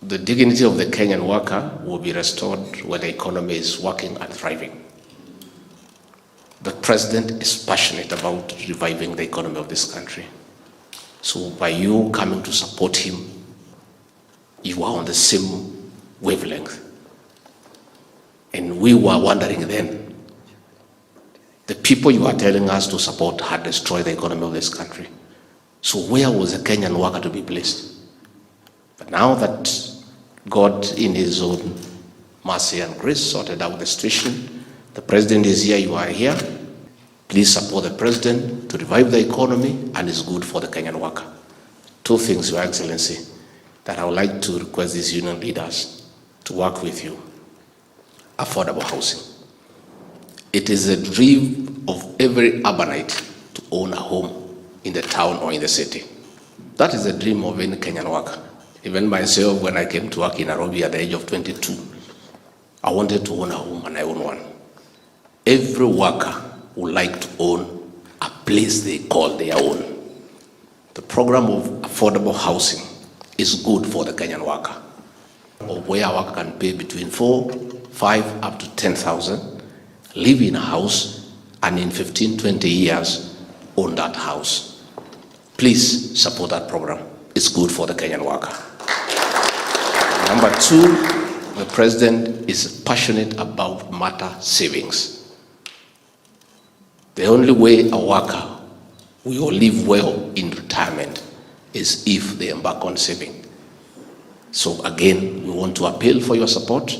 The dignity of the Kenyan worker will be restored when the economy is working and thriving. The president is passionate about reviving the economy of this country. So by you coming to support him, you are on the same wavelength. And we were wondering then, the people you are telling us to support had destroyed the economy of this country. So where was the Kenyan worker to be placed? But now that God in his own mercy and grace sorted out the situation, the president is here, you are here. Please support the president to revive the economy, and it's good for the Kenyan worker. Two things, Your Excellency, that I would like to request these union leaders to work with you. Affordable housing. It is a dream of every urbanite to own a home in the town or in the city. That is the dream of any Kenyan worker. Even myself, when I came to work in Nairobi at the age of 22, I wanted to own a home, and I own one. Every worker would like to own a place they call their own. The program of affordable housing is good for the Kenyan worker, or where a worker can pay between 4, 5, up to 10,000, live in a house, and in 15, 20 years, own that house. Please support that program. It's good for the Kenyan worker. Number two, the president is passionate about matter savings. The only way a worker will live well in retirement is if they embark on saving. So again, we want to appeal for your support.